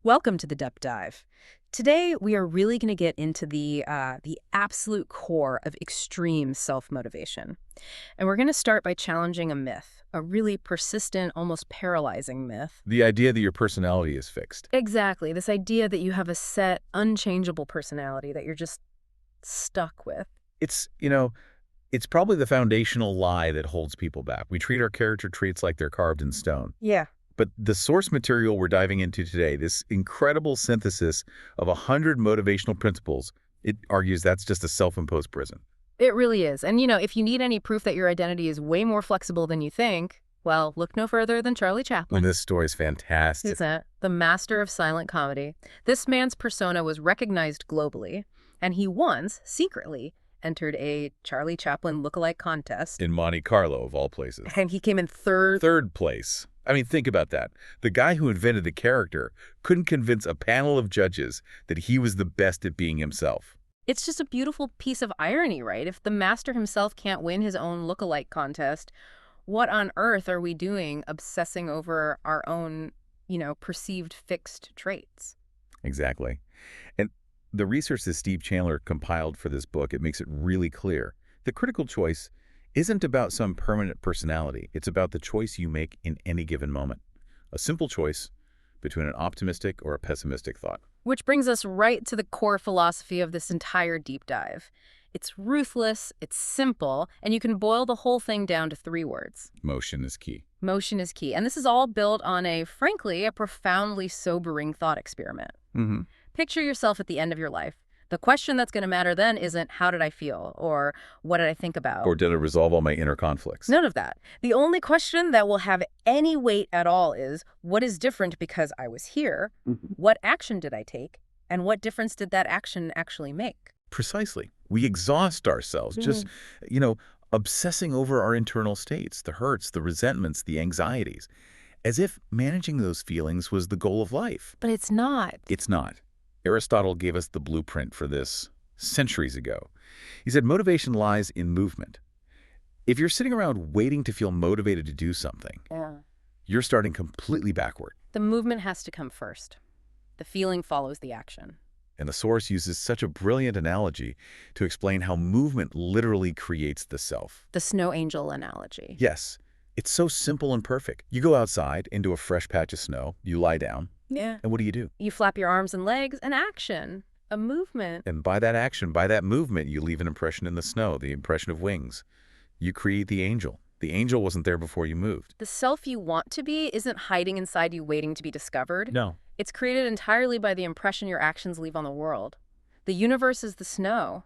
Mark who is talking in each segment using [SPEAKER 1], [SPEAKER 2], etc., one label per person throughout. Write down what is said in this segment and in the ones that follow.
[SPEAKER 1] Welcome to the Depth Dive. Today, we are really going to get into the absolute core of extreme self-motivation. And we're going to start by challenging a myth, a really persistent, almost paralyzing myth.
[SPEAKER 2] The idea that your personality is fixed.
[SPEAKER 1] Exactly, this idea that you have a set, unchangeable personality that you're just stuck with.
[SPEAKER 2] It's probably the foundational lie that holds people back. We treat our character traits like they're carved in stone.
[SPEAKER 1] Yeah.
[SPEAKER 2] But the source material we're diving into today, this incredible synthesis of 100 motivational principles, it argues that's just a self-imposed prison.
[SPEAKER 1] It really is. And if you need any proof that your identity is way more flexible than you think, well, look no further than Charlie Chaplin.
[SPEAKER 2] And this story is fantastic.
[SPEAKER 1] Isn't it? The master of silent comedy. This man's persona was recognized globally, and he once, secretly, entered a Charlie Chaplin lookalike contest.
[SPEAKER 2] In Monte Carlo, of all places.
[SPEAKER 1] And he came in third.
[SPEAKER 2] Third place. I mean, think about that. The guy who invented the character couldn't convince a panel of judges that he was the best at being himself.
[SPEAKER 1] It's just a beautiful piece of irony, right? If the master himself can't win his own lookalike contest, what on earth are we doing obsessing over our own, perceived fixed traits?
[SPEAKER 2] Exactly. And the research that Steve Chandler compiled for this book, it makes it really clear. The critical choice isn't about some permanent personality. It's about the choice you make in any given moment. A simple choice between an optimistic or a pessimistic thought.
[SPEAKER 1] Which brings us right to the core philosophy of this entire deep dive. It's ruthless, it's simple, and you can boil the whole thing down to 3 words.
[SPEAKER 2] Motion is key.
[SPEAKER 1] Motion is key. And this is all built on a profoundly sobering thought experiment. Picture yourself at the end of your life. The question that's going to matter then isn't how did I feel or what did I think about?
[SPEAKER 2] Or did I resolve all my inner conflicts?
[SPEAKER 1] None of that. The only question that will have any weight at all is what is different because I was here? What action did I take? And what difference did that action actually make?
[SPEAKER 2] Precisely. We exhaust ourselves just, obsessing over our internal states, the hurts, the resentments, the anxieties, as if managing those feelings was the goal of life.
[SPEAKER 1] But it's not.
[SPEAKER 2] It's not. Aristotle gave us the blueprint for this centuries ago. He said motivation lies in movement. If you're sitting around waiting to feel motivated to do something, you're starting completely backward.
[SPEAKER 1] The movement has to come first. The feeling follows the action.
[SPEAKER 2] And the source uses such a brilliant analogy to explain how movement literally creates the self.
[SPEAKER 1] The snow angel analogy.
[SPEAKER 2] Yes, it's so simple and perfect. You go outside into a fresh patch of snow, you lie down,
[SPEAKER 1] Yeah.
[SPEAKER 2] and what do?
[SPEAKER 1] You flap your arms and legs, an action, a movement.
[SPEAKER 2] And by that action, by that movement, you leave an impression in the snow, the impression of wings. You create the angel. The angel wasn't there before you moved.
[SPEAKER 1] The self you want to be isn't hiding inside you waiting to be discovered.
[SPEAKER 2] No.
[SPEAKER 1] It's created entirely by the impression your actions leave on the world. The universe is the snow.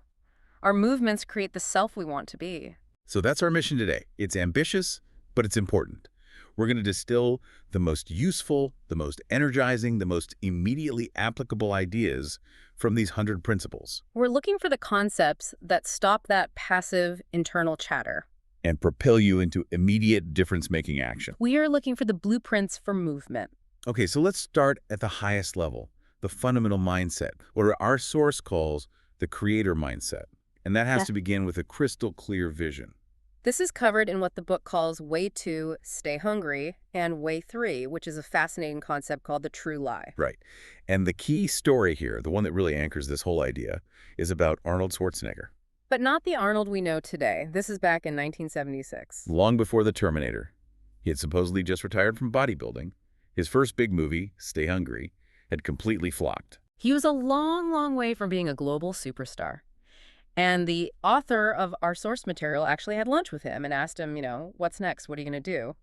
[SPEAKER 1] Our movements create the self we want to be.
[SPEAKER 2] So that's our mission today. It's ambitious, but it's important. We're going to distill the most useful, the most energizing, the most immediately applicable ideas from these 100 principles.
[SPEAKER 1] We're looking for the concepts that stop that passive internal chatter.
[SPEAKER 2] And propel you into immediate difference-making action.
[SPEAKER 1] We are looking for the blueprints for movement.
[SPEAKER 2] Okay, so let's start at the highest level, the fundamental mindset, what our source calls the creator mindset. And that has to begin with a crystal clear vision.
[SPEAKER 1] This is covered in what the book calls Way 2, Stay Hungry, and Way 3, which is a fascinating concept called the true lie.
[SPEAKER 2] Right. And the key story here, the one that really anchors this whole idea, is about Arnold Schwarzenegger.
[SPEAKER 1] But not the Arnold we know today. This is back in 1976.
[SPEAKER 2] Long before the Terminator. He had supposedly just retired from bodybuilding. His first big movie, Stay Hungry, had completely flopped.
[SPEAKER 1] He was a long, long way from being a global superstar. And the author of our source material actually had lunch with him and asked him, what's next? What are you going to do?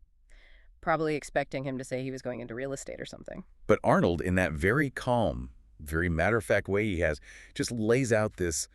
[SPEAKER 1] Probably expecting him to say he was going into real estate or something.
[SPEAKER 2] But Arnold, in that very calm, very matter-of-fact way he has, just lays out this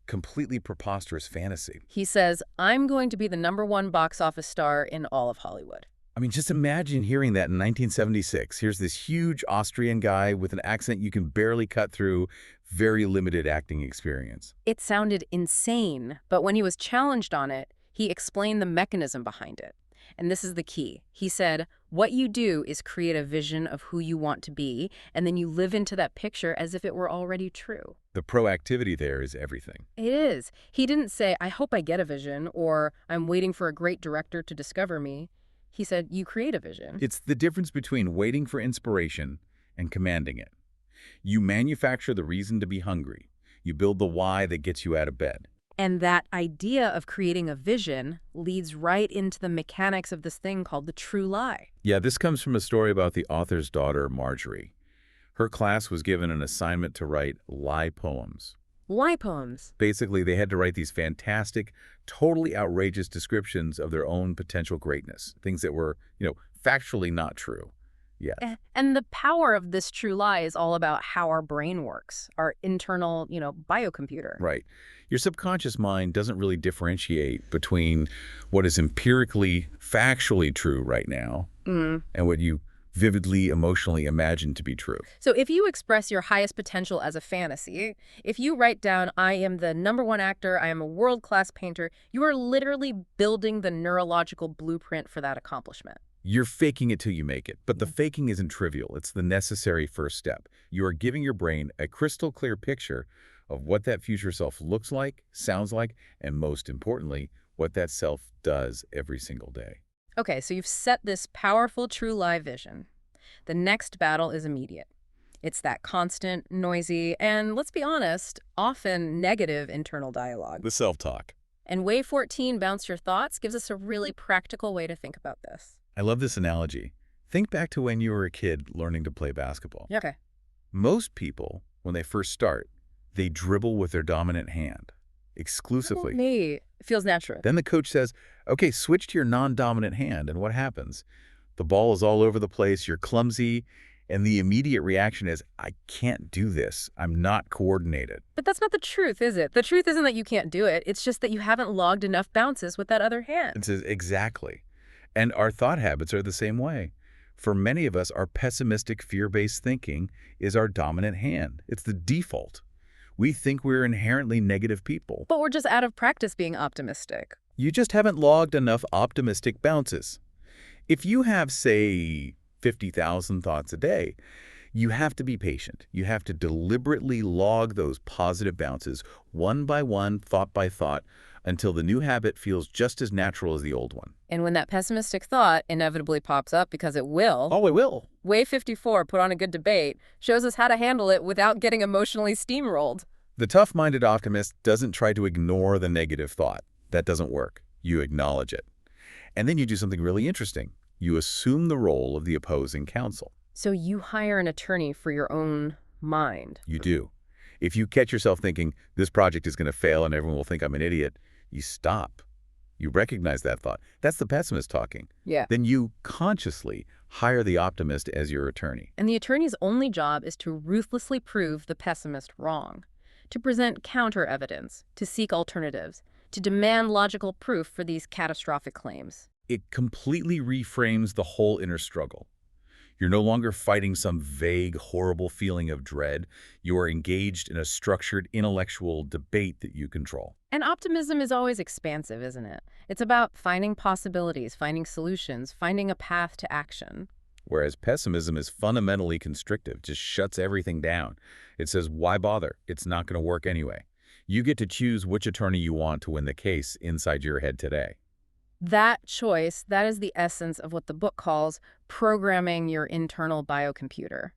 [SPEAKER 2] completely preposterous fantasy.
[SPEAKER 1] He says, I'm going to be the #1 box office star in all of Hollywood.
[SPEAKER 2] I mean, just imagine hearing that in 1976. Here's this huge Austrian guy with an accent you can barely cut through, very limited acting experience.
[SPEAKER 1] It sounded insane, but when he was challenged on it, he explained the mechanism behind it. And this is the key. He said, what you do is create a vision of who you want to be, and then you live into that picture as if it were already true.
[SPEAKER 2] The proactivity there is everything.
[SPEAKER 1] It is. He didn't say, I hope I get a vision, or I'm waiting for a great director to discover me. He said, you create a vision.
[SPEAKER 2] It's the difference between waiting for inspiration and commanding it. You manufacture the reason to be hungry. You build the why that gets you out of bed.
[SPEAKER 1] And that idea of creating a vision leads right into the mechanics of this thing called the true lie.
[SPEAKER 2] Yeah, this comes from a story about the author's daughter, Marjorie. Her class was given an assignment to write lie poems.
[SPEAKER 1] Lie poems.
[SPEAKER 2] Basically, they had to write these fantastic, totally outrageous descriptions of their own potential greatness, things that were, factually not true. Yeah.
[SPEAKER 1] And the power of this true lie is all about how our brain works, our internal, biocomputer.
[SPEAKER 2] Right. Your subconscious mind doesn't really differentiate between what is empirically, factually true right now and what you vividly, emotionally imagine to be true.
[SPEAKER 1] So if you express your highest potential as a fantasy, if you write down, I am the #1 actor, I am a world-class painter, you are literally building the neurological blueprint for that accomplishment.
[SPEAKER 2] You're faking it till you make it, but the faking isn't trivial. It's the necessary first step. You are giving your brain a crystal clear picture of what that future self looks like, sounds like, and most importantly, what that self does every single day.
[SPEAKER 1] Okay, so you've set this powerful true lie vision. The next battle is immediate. It's that constant, noisy, and let's be honest, often negative internal dialogue.
[SPEAKER 2] The self-talk.
[SPEAKER 1] And Way 14, Bounce Your Thoughts, gives us a really practical way to think about this.
[SPEAKER 2] I love this analogy. Think back to when you were a kid learning to play basketball.
[SPEAKER 1] Okay.
[SPEAKER 2] Most people, when they first start, they dribble with their dominant hand, exclusively.
[SPEAKER 1] Me. It feels natural.
[SPEAKER 2] Then the coach says, okay, switch to your non-dominant hand, and what happens? The ball is all over the place, you're clumsy, and the immediate reaction is, I can't do this. I'm not coordinated.
[SPEAKER 1] But that's not the truth, is it? The truth isn't that you can't do it. It's just that you haven't logged enough bounces with that other hand.
[SPEAKER 2] It says, exactly. And our thought habits are the same way. For many of us, our pessimistic, fear-based thinking is our dominant hand. It's the default. We think we're inherently negative people.
[SPEAKER 1] But we're just out of practice being optimistic.
[SPEAKER 2] You just haven't logged enough optimistic bounces. If you have, say, 50,000 thoughts a day, you have to be patient. You have to deliberately log those positive bounces one by one, thought by thought, until the new habit feels just as natural as the old one.
[SPEAKER 1] And when that pessimistic thought inevitably pops up, because it will,
[SPEAKER 2] Oh, it will.
[SPEAKER 1] Way 54, Put on a Good Debate, shows us how to handle it without getting emotionally steamrolled.
[SPEAKER 2] The tough-minded optimist doesn't try to ignore the negative thought. That doesn't work. You acknowledge it. And then you do something really interesting. You assume the role of the opposing counsel.
[SPEAKER 1] So you hire an attorney for your own mind.
[SPEAKER 2] You do. If you catch yourself thinking, this project is going to fail and everyone will think I'm an idiot, you stop. You recognize that thought. That's the pessimist talking.
[SPEAKER 1] Yeah.
[SPEAKER 2] Then you consciously hire the optimist as your attorney.
[SPEAKER 1] And the attorney's only job is to ruthlessly prove the pessimist wrong, to present counter-evidence, to seek alternatives, to demand logical proof for these catastrophic claims.
[SPEAKER 2] It completely reframes the whole inner struggle. You're no longer fighting some vague, horrible feeling of dread. You are engaged in a structured intellectual debate that you control.
[SPEAKER 1] And optimism is always expansive, isn't it? It's about finding possibilities, finding solutions, finding a path to action.
[SPEAKER 2] Whereas pessimism is fundamentally constrictive, just shuts everything down. It says, why bother? It's not going to work anyway. You get to choose which attorney you want to win the case inside your head today.
[SPEAKER 1] That choice, that is the essence of what the book calls programming your internal biocomputer.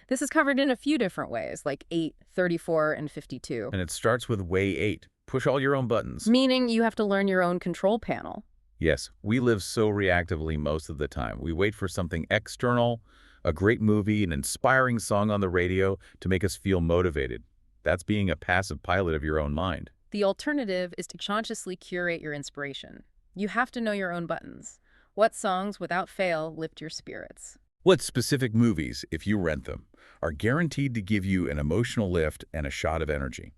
[SPEAKER 1] This is covered in a few different ways, like 8, 34, and 52.
[SPEAKER 2] And it starts with way 8. Push all your own buttons.
[SPEAKER 1] Meaning you have to learn your own control panel.
[SPEAKER 2] Yes, we live so reactively most of the time. We wait for something external, a great movie, an inspiring song on the radio to make us feel motivated. That's being a passive pilot of your own mind.
[SPEAKER 1] The alternative is to consciously curate your inspiration. You have to know your own buttons. What songs, without fail, lift your spirits?
[SPEAKER 2] What specific movies, if you rent them, are guaranteed to give you an emotional lift and a shot of energy?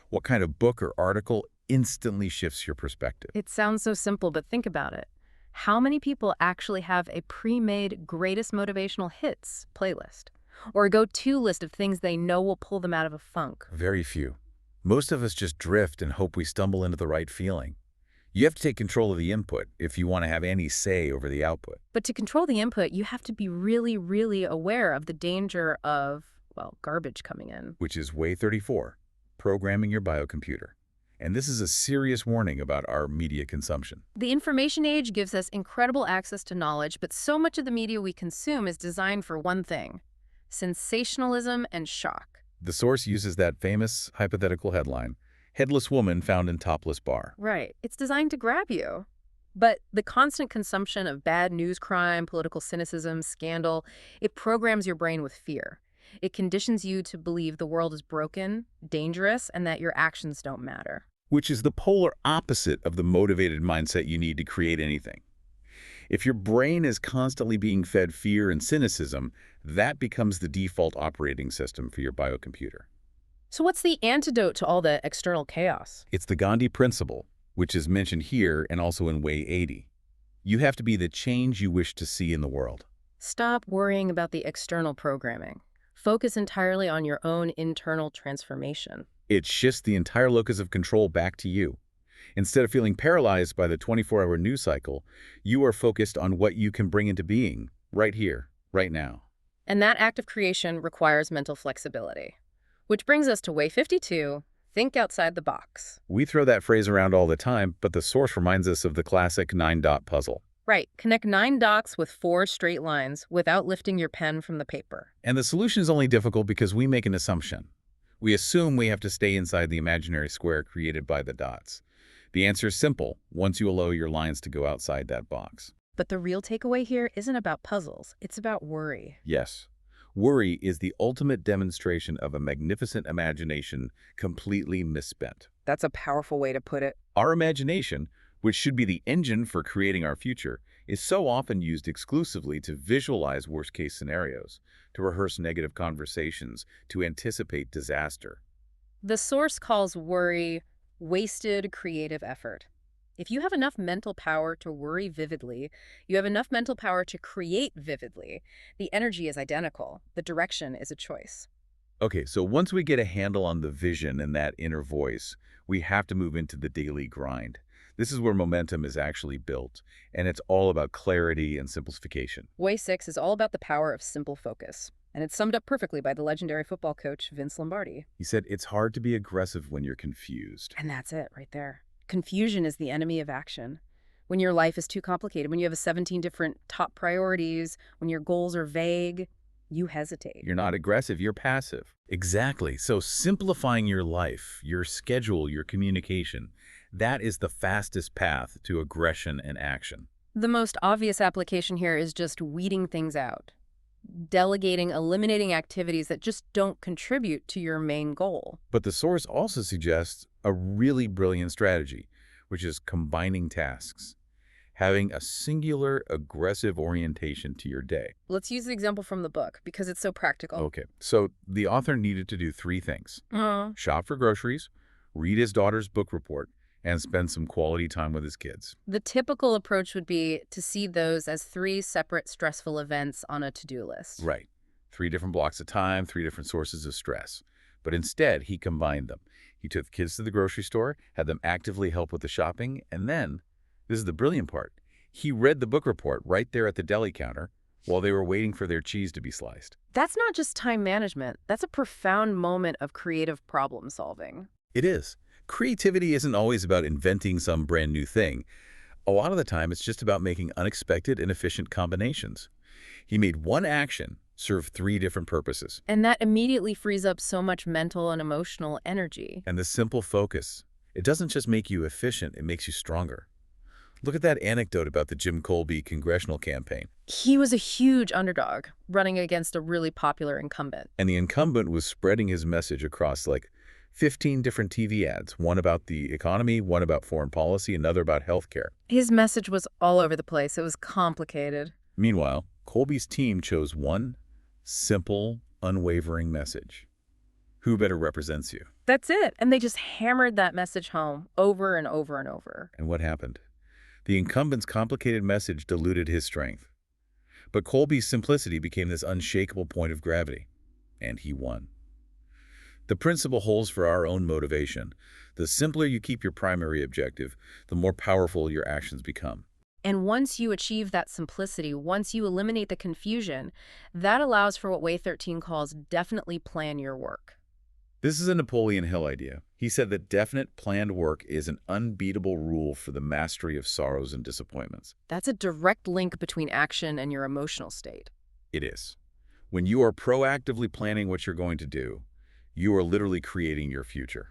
[SPEAKER 2] What kind of book or article instantly shifts your perspective?
[SPEAKER 1] It sounds so simple, but think about it. How many people actually have a pre-made greatest motivational hits playlist? Or a go-to list of things they know will pull them out of a funk?
[SPEAKER 2] Very few. Most of us just drift and hope we stumble into the right feeling. You have to take control of the input if you want to have any say over the output.
[SPEAKER 1] But to control the input, you have to be really, really aware of the danger of, well, garbage coming in.
[SPEAKER 2] Which is way 34, programming your biocomputer. And this is a serious warning about our media consumption.
[SPEAKER 1] The information age gives us incredible access to knowledge, but so much of the media we consume is designed for one thing: sensationalism and shock.
[SPEAKER 2] The source uses that famous hypothetical headline, "Headless woman found in topless bar."
[SPEAKER 1] Right. It's designed to grab you. But the constant consumption of bad news crime, political cynicism, scandal, it programs your brain with fear. It conditions you to believe the world is broken, dangerous, and that your actions don't matter.
[SPEAKER 2] Which is the polar opposite of the motivated mindset you need to create anything. If your brain is constantly being fed fear and cynicism, that becomes the default operating system for your biocomputer.
[SPEAKER 1] So what's the antidote to all the external chaos?
[SPEAKER 2] It's the Gandhi principle, which is mentioned here and also in Way 80. You have to be the change you wish to see in the world.
[SPEAKER 1] Stop worrying about the external programming. Focus entirely on your own internal transformation.
[SPEAKER 2] It shifts the entire locus of control back to you. Instead of feeling paralyzed by the 24-hour news cycle, you are focused on what you can bring into being, right here, right now.
[SPEAKER 1] And that act of creation requires mental flexibility. Which brings us to Way 52, think outside the box.
[SPEAKER 2] We throw that phrase around all the time, but the source reminds us of the classic 9-dot puzzle.
[SPEAKER 1] Right, connect 9 dots with 4 straight lines without lifting your pen from the paper.
[SPEAKER 2] And the solution is only difficult because we make an assumption. We assume we have to stay inside the imaginary square created by the dots. The answer is simple once you allow your lines to go outside that box.
[SPEAKER 1] But the real takeaway here isn't about puzzles, it's about worry.
[SPEAKER 2] Yes. Worry is the ultimate demonstration of a magnificent imagination completely misspent.
[SPEAKER 1] That's a powerful way to put it.
[SPEAKER 2] Our imagination, which should be the engine for creating our future, is so often used exclusively to visualize worst-case scenarios, to rehearse negative conversations, to anticipate disaster.
[SPEAKER 1] The source calls worry wasted creative effort. If you have enough mental power to worry vividly, you have enough mental power to create vividly. The energy is identical. The direction is a choice.
[SPEAKER 2] Okay, so once we get a handle on the vision and that inner voice, we have to move into the daily grind. This is where momentum is actually built, and it's all about clarity and simplification.
[SPEAKER 1] Way 6 is all about the power of simple focus. And it's summed up perfectly by the legendary football coach, Vince Lombardi.
[SPEAKER 2] He said, it's hard to be aggressive when you're confused.
[SPEAKER 1] And that's it right there. Confusion is the enemy of action. When your life is too complicated, when you have 17 different top priorities, when your goals are vague, you hesitate.
[SPEAKER 2] You're not aggressive, you're passive. Exactly. So simplifying your life, your schedule, your communication, that is the fastest path to aggression and action.
[SPEAKER 1] The most obvious application here is just weeding things out. Delegating, eliminating activities that just don't contribute to your main goal.
[SPEAKER 2] But the source also suggests a really brilliant strategy, which is combining tasks, having a singular aggressive orientation to your day.
[SPEAKER 1] Let's use the example from the book because it's so practical.
[SPEAKER 2] Okay, so the author needed to do 3 things. Shop for groceries, read his daughter's book report, and spend some quality time with his kids.
[SPEAKER 1] The typical approach would be to see those as 3 separate stressful events on a to-do list.
[SPEAKER 2] Right. 3 different blocks of time, 3 different sources of stress. But instead, he combined them. He took the kids to the grocery store, had them actively help with the shopping, and then, this is the brilliant part, he read the book report right there at the deli counter while they were waiting for their cheese to be sliced.
[SPEAKER 1] That's not just time management. That's a profound moment of creative problem solving.
[SPEAKER 2] It is. Creativity isn't always about inventing some brand new thing. A lot of the time, it's just about making unexpected and efficient combinations. He made one action serve 3 different purposes.
[SPEAKER 1] And that immediately frees up so much mental and emotional energy.
[SPEAKER 2] And the simple focus, it doesn't just make you efficient, it makes you stronger. Look at that anecdote about the Jim Colby congressional campaign.
[SPEAKER 1] He was a huge underdog, running against a really popular incumbent.
[SPEAKER 2] And the incumbent was spreading his message across like 15 different TV ads, one about the economy, one about foreign policy, another about healthcare.
[SPEAKER 1] His message was all over the place. It was complicated.
[SPEAKER 2] Meanwhile, Colby's team chose one simple, unwavering message. Who better represents you?
[SPEAKER 1] That's it. And they just hammered that message home over and over and over.
[SPEAKER 2] And what happened? The incumbent's complicated message diluted his strength. But Colby's simplicity became this unshakable point of gravity. And he won. The principle holds for our own motivation. The simpler you keep your primary objective, the more powerful your actions become.
[SPEAKER 1] And once you achieve that simplicity, once you eliminate the confusion, that allows for what Way 13 calls definitely plan your work.
[SPEAKER 2] This is a Napoleon Hill idea. He said that definite planned work is an unbeatable rule for the mastery of sorrows and disappointments.
[SPEAKER 1] That's a direct link between action and your emotional state.
[SPEAKER 2] It is. When you are proactively planning what you're going to do, you are literally creating your future.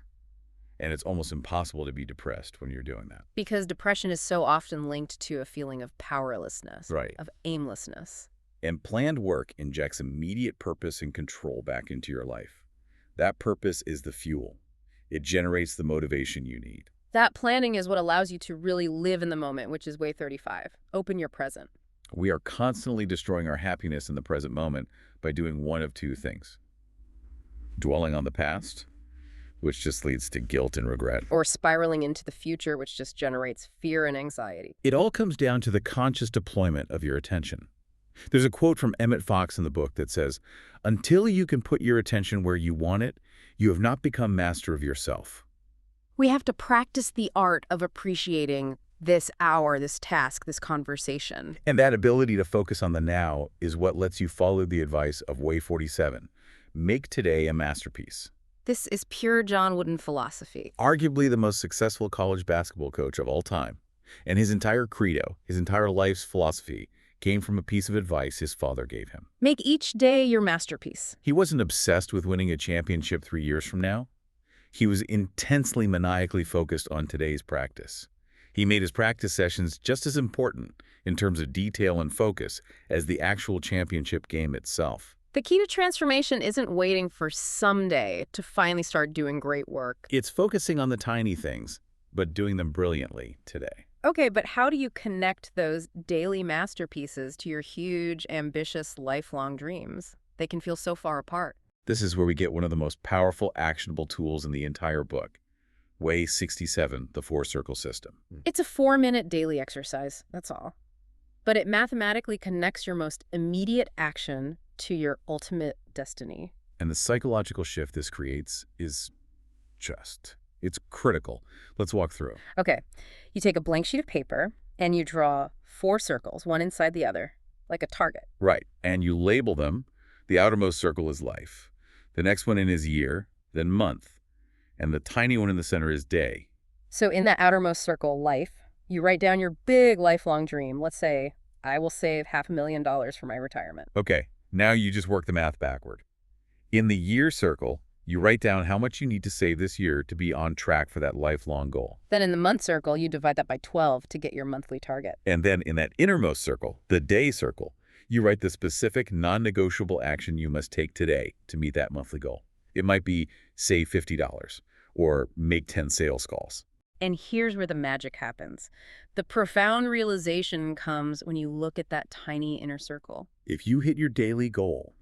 [SPEAKER 2] And it's almost impossible to be depressed when you're doing that.
[SPEAKER 1] Because depression is so often linked to a feeling of powerlessness,
[SPEAKER 2] Right.
[SPEAKER 1] of aimlessness.
[SPEAKER 2] And planned work injects immediate purpose and control back into your life. That purpose is the fuel. It generates the motivation you need.
[SPEAKER 1] That planning is what allows you to really live in the moment, which is way 35. Open your present.
[SPEAKER 2] We are constantly destroying our happiness in the present moment by doing one of two things. Dwelling on the past, which just leads to guilt and regret.
[SPEAKER 1] Or spiraling into the future, which just generates fear and anxiety.
[SPEAKER 2] It all comes down to the conscious deployment of your attention. There's a quote from Emmett Fox in the book that says, "Until you can put your attention where you want it, you have not become master of yourself."
[SPEAKER 1] We have to practice the art of appreciating this hour, this task, this conversation.
[SPEAKER 2] And that ability to focus on the now is what lets you follow the advice of Way 47. Make today a masterpiece.
[SPEAKER 1] This is pure John Wooden philosophy.
[SPEAKER 2] Arguably the most successful college basketball coach of all time. And his entire credo, his entire life's philosophy, came from a piece of advice his father gave him.
[SPEAKER 1] Make each day your masterpiece.
[SPEAKER 2] He wasn't obsessed with winning a championship 3 years from now. He was intensely maniacally focused on today's practice. He made his practice sessions just as important in terms of detail and focus as the actual championship game itself.
[SPEAKER 1] The key to transformation isn't waiting for someday to finally start doing great work.
[SPEAKER 2] It's focusing on the tiny things, but doing them brilliantly today.
[SPEAKER 1] Okay, but how do you connect those daily masterpieces to your huge, ambitious, lifelong dreams? They can feel so far apart.
[SPEAKER 2] This is where we get one of the most powerful, actionable tools in the entire book. Way 67, the 4-circle system.
[SPEAKER 1] It's a 4-minute daily exercise, that's all. But it mathematically connects your most immediate action to your ultimate destiny.
[SPEAKER 2] And the psychological shift this creates is it's critical. Let's walk through.
[SPEAKER 1] Okay, you take a blank sheet of paper and you draw 4 circles, one inside the other, like a target.
[SPEAKER 2] Right, and you label them. The outermost circle is life. The next one in is year, then month. And the tiny one in the center is day.
[SPEAKER 1] So in that outermost circle, life, you write down your big lifelong dream. Let's say, I will save $500,000 for my retirement.
[SPEAKER 2] Okay, now you just work the math backward. In the year circle, you write down how much you need to save this year to be on track for that lifelong goal.
[SPEAKER 1] Then in the month circle, you divide that by 12 to get your monthly target.
[SPEAKER 2] And then in that innermost circle, the day circle, you write the specific non-negotiable action you must take today to meet that monthly goal. It might be save $50 or make 10 sales calls.
[SPEAKER 1] And here's where the magic happens. The profound realization comes when you look at that tiny inner circle.
[SPEAKER 2] If you hit your daily goal,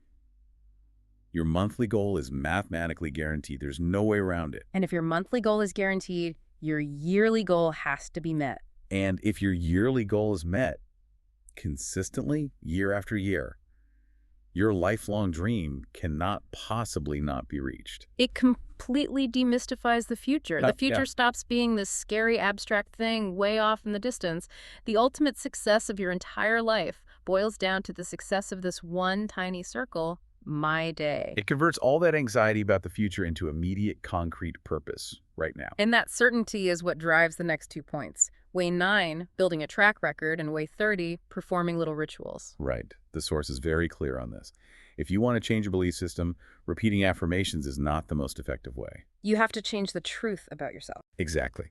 [SPEAKER 2] your monthly goal is mathematically guaranteed. There's no way around it.
[SPEAKER 1] And if your monthly goal is guaranteed, your yearly goal has to be met.
[SPEAKER 2] And if your yearly goal is met consistently, year after year, your lifelong dream cannot possibly not be reached.
[SPEAKER 1] It completely demystifies the future. The future
[SPEAKER 2] Yeah.
[SPEAKER 1] stops being this scary, abstract thing way off in the distance. The ultimate success of your entire life boils down to the success of this one tiny circle, my day.
[SPEAKER 2] It converts all that anxiety about the future into immediate concrete purpose right now.
[SPEAKER 1] And that certainty is what drives the next 2 points. Way 9, building a track record, and way 30, performing little rituals.
[SPEAKER 2] Right. The source is very clear on this. If you want to change a belief system, repeating affirmations is not the most effective way.
[SPEAKER 1] You have to change the truth about yourself.
[SPEAKER 2] Exactly.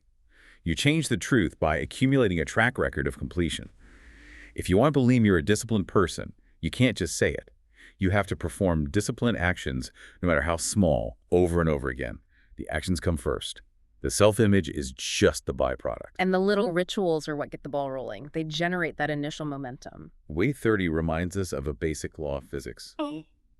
[SPEAKER 2] You change the truth by accumulating a track record of completion. If you want to believe you're a disciplined person, you can't just say it. You have to perform disciplined actions, no matter how small, over and over again. The actions come first. The self-image is just the byproduct.
[SPEAKER 1] And the little rituals are what get the ball rolling. They generate that initial momentum.
[SPEAKER 2] Way 30 reminds us of a basic law of physics.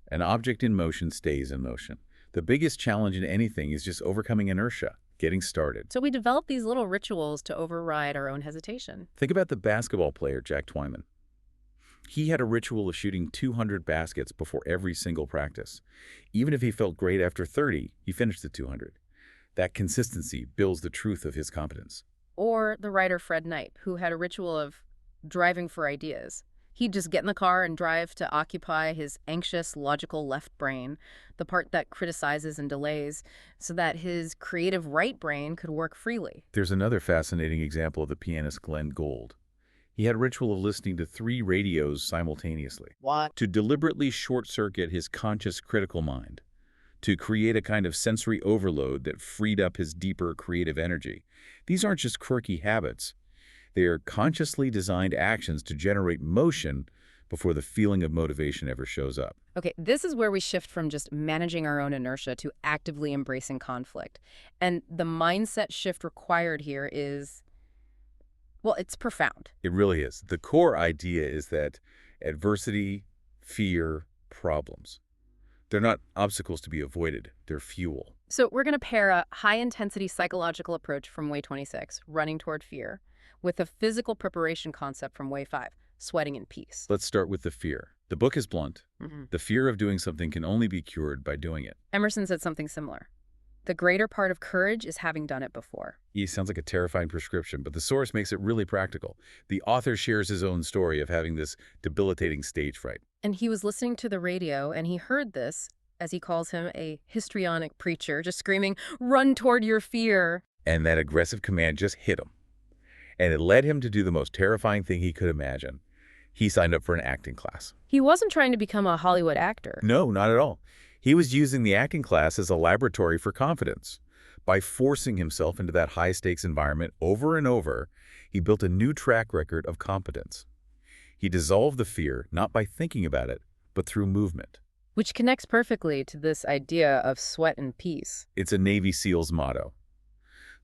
[SPEAKER 2] An object in motion stays in motion. The biggest challenge in anything is just overcoming inertia, getting started.
[SPEAKER 1] So we develop these little rituals to override our own hesitation.
[SPEAKER 2] Think about the basketball player, Jack Twyman. He had a ritual of shooting 200 baskets before every single practice. Even if he felt great after 30, he finished the 200. That consistency builds the truth of his competence.
[SPEAKER 1] Or the writer Fred Knight, who had a ritual of driving for ideas. He'd just get in the car and drive to occupy his anxious, logical left brain, the part that criticizes and delays, so that his creative right brain could work freely.
[SPEAKER 2] There's another fascinating example of the pianist Glenn Gould. He had a ritual of listening to 3 radios simultaneously
[SPEAKER 1] What?
[SPEAKER 2] to deliberately short-circuit his conscious critical mind, to create a kind of sensory overload that freed up his deeper creative energy. These aren't just quirky habits. They are consciously designed actions to generate motion before the feeling of motivation ever shows up.
[SPEAKER 1] Okay, this is where we shift from just managing our own inertia to actively embracing conflict. And the mindset shift required here is, well, it's profound.
[SPEAKER 2] It really is. The core idea is that adversity, fear, problems, they're not obstacles to be avoided. They're fuel.
[SPEAKER 1] So we're going to pair a high-intensity psychological approach from Way 26, running toward fear, with a physical preparation concept from Way 5, sweating in peace.
[SPEAKER 2] Let's start with the fear. The book is blunt.
[SPEAKER 1] Mhm.
[SPEAKER 2] The fear of doing something can only be cured by doing it.
[SPEAKER 1] Emerson said something similar. The greater part of courage is having done it before.
[SPEAKER 2] He sounds like a terrifying prescription, but the source makes it really practical. The author shares his own story of having this debilitating stage fright.
[SPEAKER 1] And he was listening to the radio, and he heard this, as he calls him, a histrionic preacher, just screaming, "Run toward your fear."
[SPEAKER 2] And that aggressive command just hit him. And it led him to do the most terrifying thing he could imagine. He signed up for an acting class.
[SPEAKER 1] He wasn't trying to become a Hollywood actor.
[SPEAKER 2] No, not at all. He was using the acting class as a laboratory for confidence. By forcing himself into that high-stakes environment over and over, he built a new track record of competence. He dissolved the fear not by thinking about it, but through movement.
[SPEAKER 1] Which connects perfectly to this idea of sweat and peace.
[SPEAKER 2] It's a Navy SEAL's motto.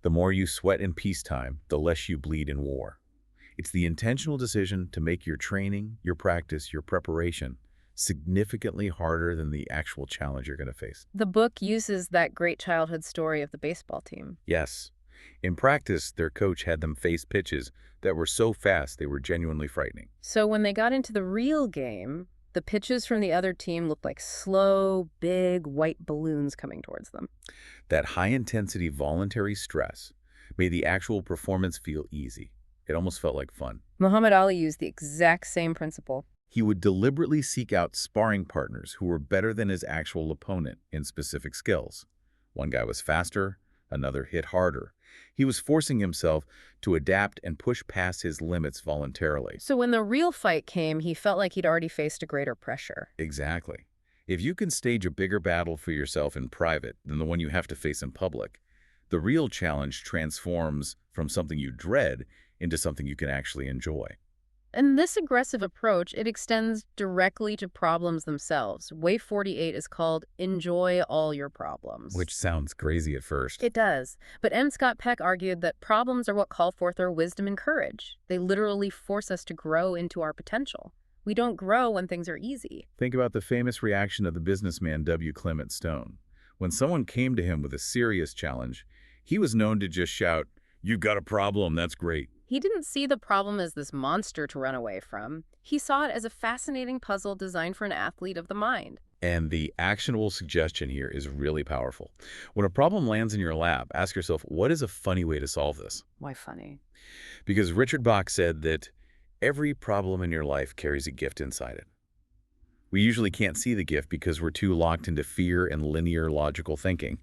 [SPEAKER 2] The more you sweat in peacetime, the less you bleed in war. It's the intentional decision to make your training, your practice, your preparation significantly harder than the actual challenge you're going to face.
[SPEAKER 1] The book uses that great childhood story of the baseball team.
[SPEAKER 2] Yes. In practice, their coach had them face pitches that were so fast they were genuinely frightening.
[SPEAKER 1] So when they got into the real game, the pitches from the other team looked like slow, big, white balloons coming towards them.
[SPEAKER 2] That high-intensity voluntary stress made the actual performance feel easy. It almost felt like fun.
[SPEAKER 1] Muhammad Ali used the exact same principle.
[SPEAKER 2] He would deliberately seek out sparring partners who were better than his actual opponent in specific skills. One guy was faster, another hit harder. He was forcing himself to adapt and push past his limits voluntarily.
[SPEAKER 1] So when the real fight came, he felt like he'd already faced a greater pressure.
[SPEAKER 2] Exactly. If you can stage a bigger battle for yourself in private than the one you have to face in public, the real challenge transforms from something you dread into something you can actually enjoy.
[SPEAKER 1] And this aggressive approach, it extends directly to problems themselves. Way 48 is called Enjoy All Your Problems.
[SPEAKER 2] Which sounds crazy at first.
[SPEAKER 1] It does. But M. Scott Peck argued that problems are what call forth our wisdom and courage. They literally force us to grow into our potential. We don't grow when things are easy.
[SPEAKER 2] Think about the famous reaction of the businessman W. Clement Stone. When someone came to him with a serious challenge, he was known to just shout, "You've got a problem, that's great."
[SPEAKER 1] He didn't see the problem as this monster to run away from. He saw it as a fascinating puzzle designed for an athlete of the mind.
[SPEAKER 2] And the actionable suggestion here is really powerful. When a problem lands in your lap, ask yourself, what is a funny way to solve this?
[SPEAKER 1] Why funny?
[SPEAKER 2] Because Richard Bach said that every problem in your life carries a gift inside it. We usually can't see the gift because we're too locked into fear and linear logical thinking.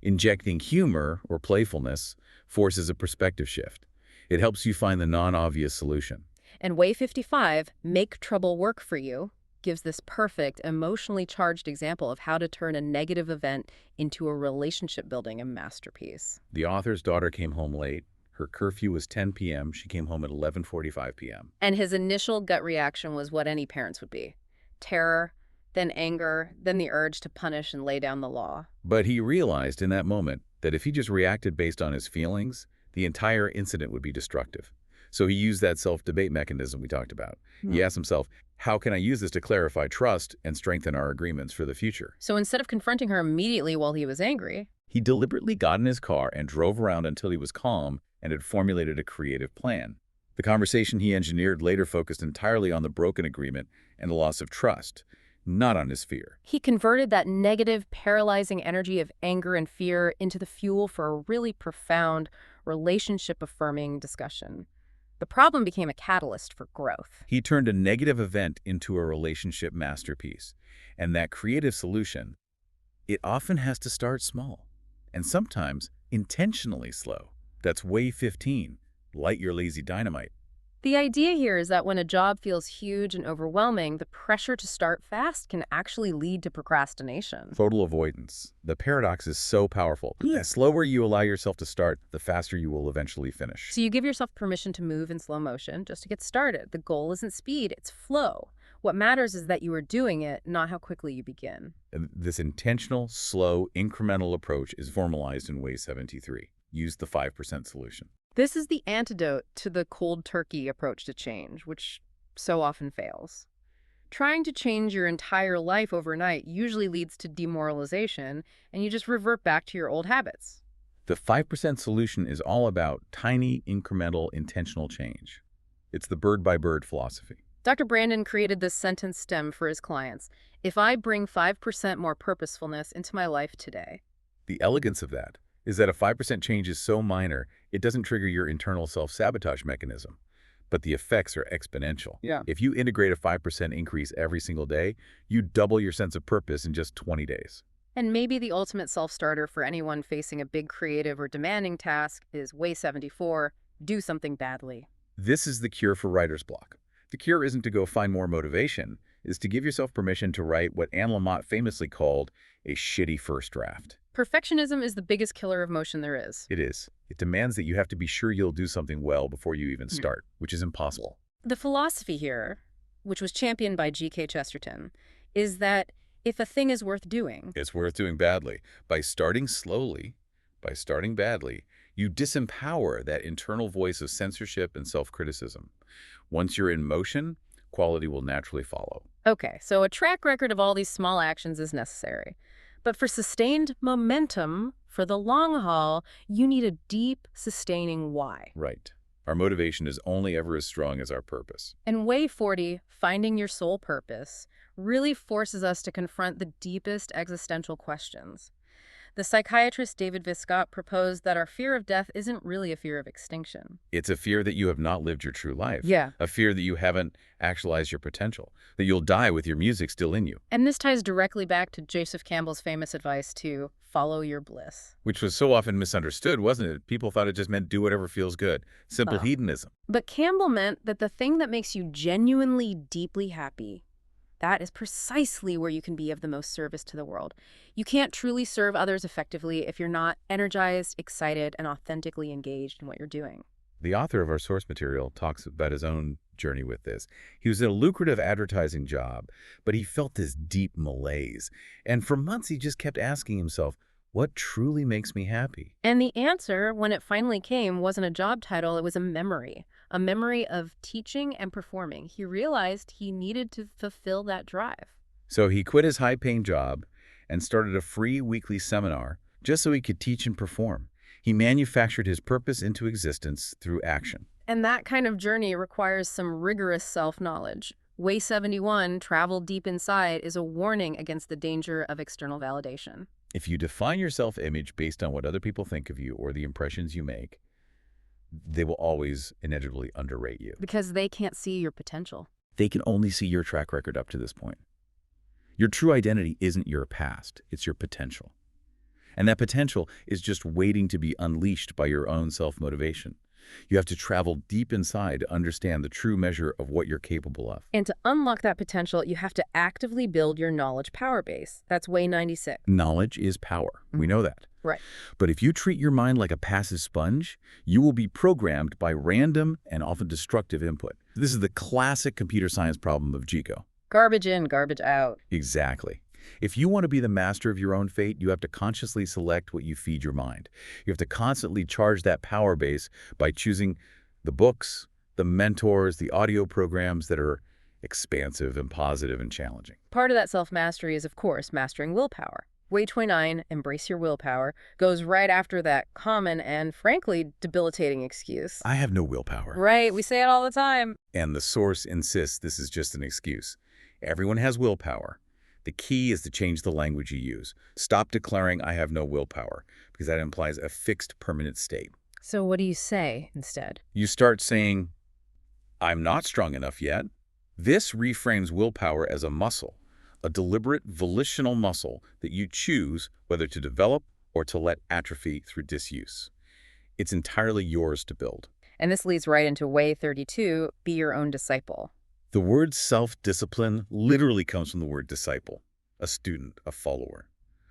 [SPEAKER 2] Injecting humor or playfulness forces a perspective shift. It helps you find the non-obvious solution.
[SPEAKER 1] And Way 55, Make Trouble Work for You, gives this perfect, emotionally charged example of how to turn a negative event into a relationship-building masterpiece.
[SPEAKER 2] The author's daughter came home late. Her curfew was 10 p.m. She came home at 11:45 p.m.
[SPEAKER 1] And his initial gut reaction was what any parents would be. Terror, then anger, then the urge to punish and lay down the law.
[SPEAKER 2] But he realized in that moment that if he just reacted based on his feelings, the entire incident would be destructive. So he used that self-debate mechanism we talked about. He asked himself, how can I use this to clarify trust and strengthen our agreements for the future?
[SPEAKER 1] So instead of confronting her immediately while he was angry,
[SPEAKER 2] He deliberately got in his car and drove around until he was calm and had formulated a creative plan. The conversation he engineered later focused entirely on the broken agreement and the loss of trust, not on his fear.
[SPEAKER 1] he converted that negative, paralyzing energy of anger and fear into the fuel for a really profound, relationship-affirming discussion. The problem became a catalyst for growth.
[SPEAKER 2] He turned a negative event into a relationship masterpiece. And that creative solution, it often has to start small, and sometimes intentionally slow. That's Way 15, light your lazy dynamite.
[SPEAKER 1] The idea here is that when a job feels huge and overwhelming, the pressure to start fast can actually lead to procrastination.
[SPEAKER 2] Total avoidance. The paradox is so powerful. The slower you allow yourself to start, the faster you will eventually finish.
[SPEAKER 1] So you give yourself permission to move in slow motion just to get started. The goal isn't speed, it's flow. What matters is that you are doing it, not how quickly you begin.
[SPEAKER 2] And this intentional, slow, incremental approach is formalized in Way 73. Use the 5% solution.
[SPEAKER 1] This is the antidote to the cold turkey approach to change, which so often fails. Trying to change your entire life overnight usually leads to demoralization, and you just revert back to your old habits.
[SPEAKER 2] The 5% solution is all about tiny, incremental, intentional change. It's the bird-by-bird philosophy.
[SPEAKER 1] Dr. Brandon created this sentence stem for his clients. If I bring 5% more purposefulness into my life today.
[SPEAKER 2] The elegance of that is that a 5% change is so minor, it doesn't trigger your internal self-sabotage mechanism. But the effects are exponential.
[SPEAKER 1] Yeah.
[SPEAKER 2] If you integrate a 5% increase every single day, you double your sense of purpose in just 20 days.
[SPEAKER 1] And maybe the ultimate self-starter for anyone facing a big creative or demanding task is Way 74, do something badly.
[SPEAKER 2] This is the cure for writer's block. The cure isn't to go find more motivation, it's to give yourself permission to write what Anne Lamott famously called a shitty first draft.
[SPEAKER 1] Perfectionism is the biggest killer of motion there is.
[SPEAKER 2] It is. It demands that you have to be sure you'll do something well before you even start, which is impossible.
[SPEAKER 1] The philosophy here, which was championed by G.K. Chesterton, is that if a thing is worth doing,
[SPEAKER 2] It's worth doing badly. By starting slowly, by starting badly, you disempower that internal voice of censorship and self-criticism. Once you're in motion, quality will naturally follow.
[SPEAKER 1] okay, so a track record of all these small actions is necessary. But for sustained momentum, for the long haul, you need a deep, sustaining why.
[SPEAKER 2] Right. Our motivation is only ever as strong as our purpose.
[SPEAKER 1] And Way 40, Finding Your Soul Purpose, really forces us to confront the deepest existential questions. The psychiatrist David Viscott proposed that our fear of death isn't really a fear of extinction.
[SPEAKER 2] It's a fear that you have not lived your true life.
[SPEAKER 1] Yeah.
[SPEAKER 2] A fear that you haven't actualized your potential, that you'll die with your music still in you,
[SPEAKER 1] And this ties directly back to Joseph Campbell's famous advice to follow your bliss.
[SPEAKER 2] which was so often misunderstood, wasn't it? People thought it just meant do whatever feels good. Simple
[SPEAKER 1] Wow.
[SPEAKER 2] hedonism.
[SPEAKER 1] But Campbell meant that the thing that makes you genuinely, deeply happy, that is precisely where you can be of the most service to the world. You can't truly serve others effectively if you're not energized, excited, and authentically engaged in what you're doing.
[SPEAKER 2] The author of our source material talks about his own journey with this. He was in a lucrative advertising job, but he felt this deep malaise. And for months, he just kept asking himself, what truly makes me happy?
[SPEAKER 1] And the answer, when it finally came, wasn't a job title, it was a memory of teaching and performing. He realized he needed to fulfill that drive.
[SPEAKER 2] So he quit his high-paying job and started a free weekly seminar just so he could teach and perform. He manufactured his purpose into existence through action.
[SPEAKER 1] And that kind of journey requires some rigorous self-knowledge. Way 71, Travel Deep Inside, is a warning against the danger of external validation.
[SPEAKER 2] If you define your self-image based on what other people think of you or the impressions you make, they will always inevitably underrate you.
[SPEAKER 1] Because they can't see your potential.
[SPEAKER 2] They can only see your track record up to this point. Your true identity isn't your past, it's your potential. And that potential is just waiting to be unleashed by your own self-motivation. You have to travel deep inside to understand the true measure of what you're capable of.
[SPEAKER 1] And to unlock that potential, you have to actively build your knowledge power base. That's Way 96.
[SPEAKER 2] Knowledge is power. We know that.
[SPEAKER 1] Right.
[SPEAKER 2] But if you treat your mind like a passive sponge, you will be programmed by random and often destructive input. This is the classic computer science problem of GICO.
[SPEAKER 1] Garbage in, garbage out.
[SPEAKER 2] Exactly. If you want to be the master of your own fate, you have to consciously select what you feed your mind. You have to constantly charge that power base by choosing the books, the mentors, the audio programs that are expansive and positive and challenging.
[SPEAKER 1] Part of that self-mastery is, of course, mastering willpower. Way 29, Embrace Your Willpower, goes right after that common and, frankly, debilitating excuse.
[SPEAKER 2] I have no willpower.
[SPEAKER 1] Right, we say it all the time.
[SPEAKER 2] And the source insists this is just an excuse. Everyone has willpower. The key is to change the language you use. Stop declaring I have no willpower, because that implies a fixed permanent state.
[SPEAKER 1] So what do you say instead?
[SPEAKER 2] You start saying, I'm not strong enough yet. This reframes willpower as a muscle, a deliberate volitional muscle that you choose whether to develop or to let atrophy through disuse. It's entirely yours to build.
[SPEAKER 1] And this leads right into way 32, be your own disciple.
[SPEAKER 2] The word self-discipline literally comes from the word disciple, a student, a follower.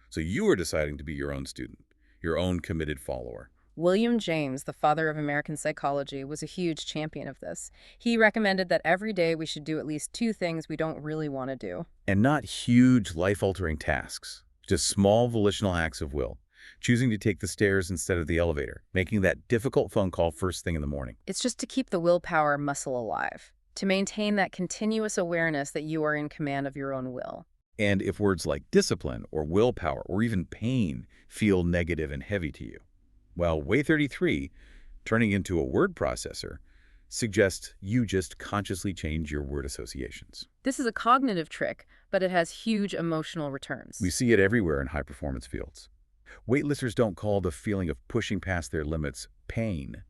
[SPEAKER 2] So you are deciding to be your own student, your own committed follower.
[SPEAKER 1] William James, the father of American psychology, was a huge champion of this. He recommended that every day we should do at least 2 things we don't really want to do.
[SPEAKER 2] And not huge, life-altering tasks, just small volitional acts of will. Choosing to take the stairs instead of the elevator, making that difficult phone call first thing in the morning.
[SPEAKER 1] It's just to keep the willpower muscle alive, to maintain that continuous awareness that you are in command of your own will.
[SPEAKER 2] And if words like discipline or willpower or even pain feel negative and heavy to you, well, Way 33, turning into a word processor, suggests you just consciously change your word associations.
[SPEAKER 1] This is a cognitive trick, but it has huge emotional returns.
[SPEAKER 2] We see it everywhere in high-performance fields. Weightlifters don't call the feeling of pushing past their limits pain.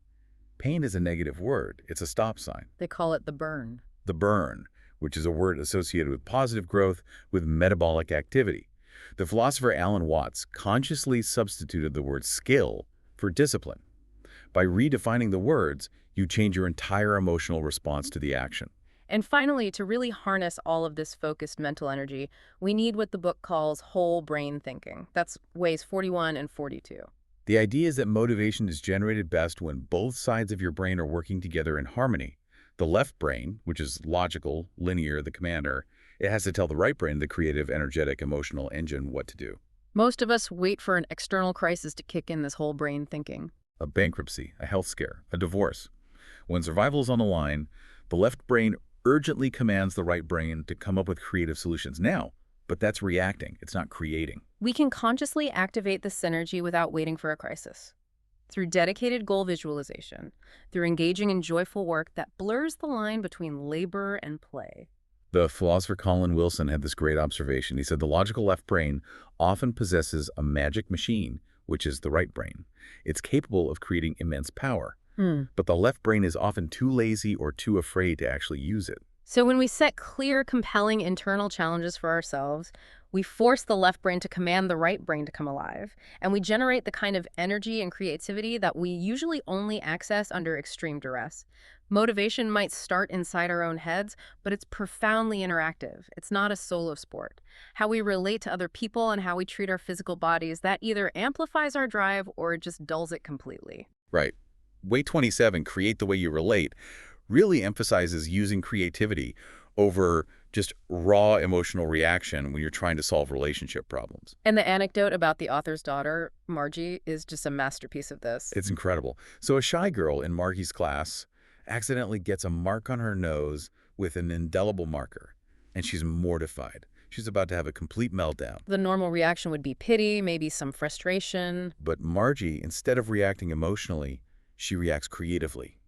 [SPEAKER 2] Pain is a negative word. It's a stop sign.
[SPEAKER 1] They call it the burn.
[SPEAKER 2] The burn, which is a word associated with positive growth, with metabolic activity. The philosopher Alan Watts consciously substituted the word skill for discipline. By redefining the words, you change your entire emotional response to the action.
[SPEAKER 1] And finally, to really harness all of this focused mental energy, we need what the book calls whole brain thinking. That's ways 41 and 42.
[SPEAKER 2] The idea is that motivation is generated best when both sides of your brain are working together in harmony. The left brain, which is logical, linear, the commander, it has to tell the right brain, the creative, energetic, emotional engine, what to do.
[SPEAKER 1] Most of us wait for an external crisis to kick in this whole brain thinking.
[SPEAKER 2] A bankruptcy, a health scare, a divorce. When survival is on the line, the left brain urgently commands the right brain to come up with creative solutions now, but that's reacting, it's not creating.
[SPEAKER 1] We can consciously activate this synergy without waiting for a crisis. Through dedicated goal visualization, through engaging in joyful work that blurs the line between labor and play.
[SPEAKER 2] The philosopher Colin Wilson had this great observation. He said the logical left brain often possesses a magic machine, which is the right brain. It's capable of creating immense power. But the left brain is often too lazy or too afraid to actually use it.
[SPEAKER 1] So when we set clear, compelling internal challenges for ourselves, we force the left brain to command the right brain to come alive, and we generate the kind of energy and creativity that we usually only access under extreme duress. Motivation might start inside our own heads, but it's profoundly interactive. It's not a solo sport. How we relate to other people and how we treat our physical bodies, that either amplifies our drive or just dulls it completely.
[SPEAKER 2] Right. Way 27, Create the Way You Relate, really emphasizes using creativity over just raw emotional reaction when you're trying to solve relationship problems.
[SPEAKER 1] And the anecdote about the author's daughter, Margie, is just a masterpiece of this.
[SPEAKER 2] It's incredible. So a shy girl in Margie's class accidentally gets a mark on her nose with an indelible marker, and she's mortified. She's about to have a complete meltdown.
[SPEAKER 1] The normal reaction would be pity, maybe some frustration.
[SPEAKER 2] But Margie, instead of reacting emotionally, she reacts creatively.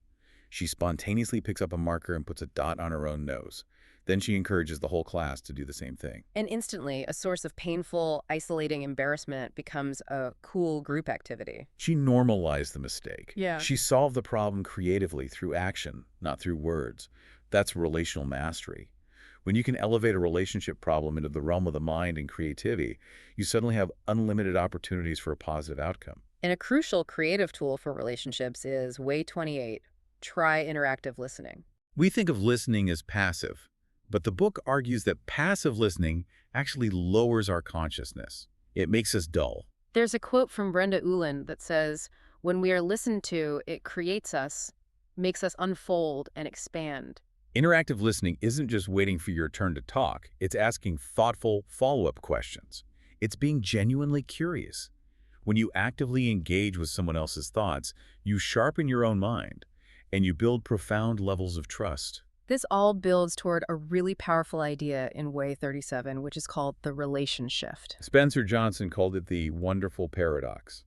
[SPEAKER 2] She spontaneously picks up a marker and puts a dot on her own nose. Then she encourages the whole class to do the same thing.
[SPEAKER 1] And instantly, a source of painful, isolating embarrassment becomes a cool group activity.
[SPEAKER 2] She normalized the mistake.
[SPEAKER 1] Yeah.
[SPEAKER 2] She solved the problem creatively through action, not through words. That's relational mastery. When you can elevate a relationship problem into the realm of the mind and creativity, you suddenly have unlimited opportunities for a positive outcome.
[SPEAKER 1] And a crucial creative tool for relationships is Way 28, try interactive listening.
[SPEAKER 2] We think of listening as passive, but the book argues that passive listening actually lowers our consciousness. It makes us dull.
[SPEAKER 1] There's a quote from Brenda Ullin that says, when we are listened to, it creates us, makes us unfold and expand.
[SPEAKER 2] Interactive listening isn't just waiting for your turn to talk. It's asking thoughtful follow-up questions. It's being genuinely curious. When you actively engage with someone else's thoughts, you sharpen your own mind, and you build profound levels of trust.
[SPEAKER 1] This all builds toward a really powerful idea in Way 37, which is called the relation shift.
[SPEAKER 2] Spencer Johnson called it the wonderful paradox.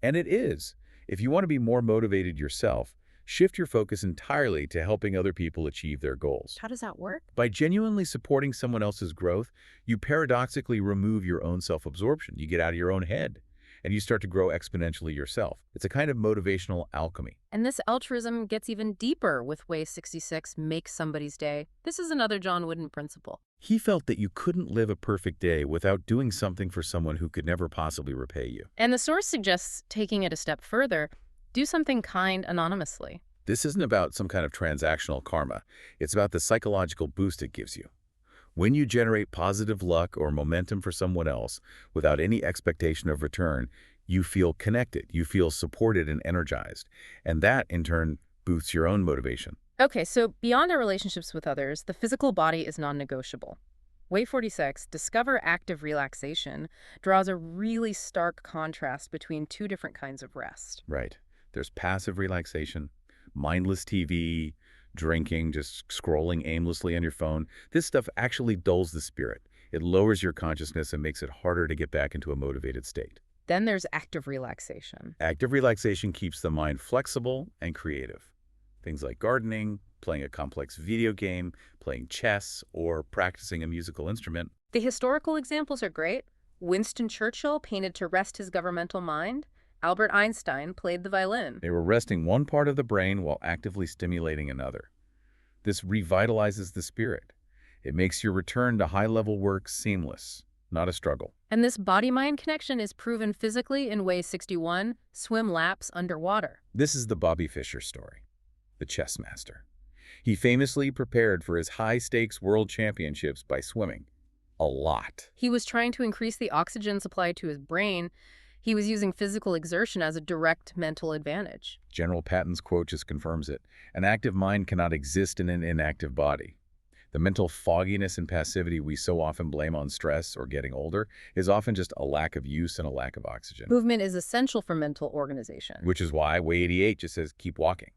[SPEAKER 2] And it is. If you want to be more motivated yourself, shift your focus entirely to helping other people achieve their goals.
[SPEAKER 1] How does that work?
[SPEAKER 2] By genuinely supporting someone else's growth, you paradoxically remove your own self-absorption. You get out of your own head, and you start to grow exponentially yourself. It's a kind of motivational alchemy.
[SPEAKER 1] And this altruism gets even deeper with Way 66, make somebody's day. This is another John Wooden principle.
[SPEAKER 2] He felt that you couldn't live a perfect day without doing something for someone who could never possibly repay you.
[SPEAKER 1] And the source suggests taking it a step further, do something kind anonymously.
[SPEAKER 2] This isn't about some kind of transactional karma. It's about the psychological boost it gives you. When you generate positive luck or momentum for someone else without any expectation of return, you feel connected, you feel supported and energized. And that, in turn, boosts your own motivation.
[SPEAKER 1] Okay, so beyond our relationships with others, the physical body is non-negotiable. Way 46, Discover Active Relaxation, draws a really stark contrast between two different kinds of rest.
[SPEAKER 2] Right. There's passive relaxation, mindless TV, drinking, just scrolling aimlessly on your phone. This stuff actually dulls the spirit. It lowers your consciousness and makes it harder to get back into a motivated state.
[SPEAKER 1] Then there's active relaxation.
[SPEAKER 2] Active relaxation keeps the mind flexible and creative. Things like gardening, playing a complex video game, playing chess, or practicing a musical instrument.
[SPEAKER 1] The historical examples are great. Winston Churchill painted to rest his governmental mind. Albert Einstein played the violin.
[SPEAKER 2] They were resting one part of the brain while actively stimulating another. This revitalizes the spirit. It makes your return to high-level work seamless, not a struggle.
[SPEAKER 1] And this body-mind connection is proven physically in Way 61, swim laps underwater.
[SPEAKER 2] This is the Bobby Fischer story, the chess master. He famously prepared for his high-stakes world championships by swimming a lot.
[SPEAKER 1] He was trying to increase the oxygen supply to his brain. He was using physical exertion as a direct mental advantage.
[SPEAKER 2] General Patton's quote just confirms it. An active mind cannot exist in an inactive body. The mental fogginess and passivity we so often blame on stress or getting older is often just a lack of use and a lack of oxygen.
[SPEAKER 1] Movement is essential for mental organization.
[SPEAKER 2] Which is why Way 88 just says keep walking.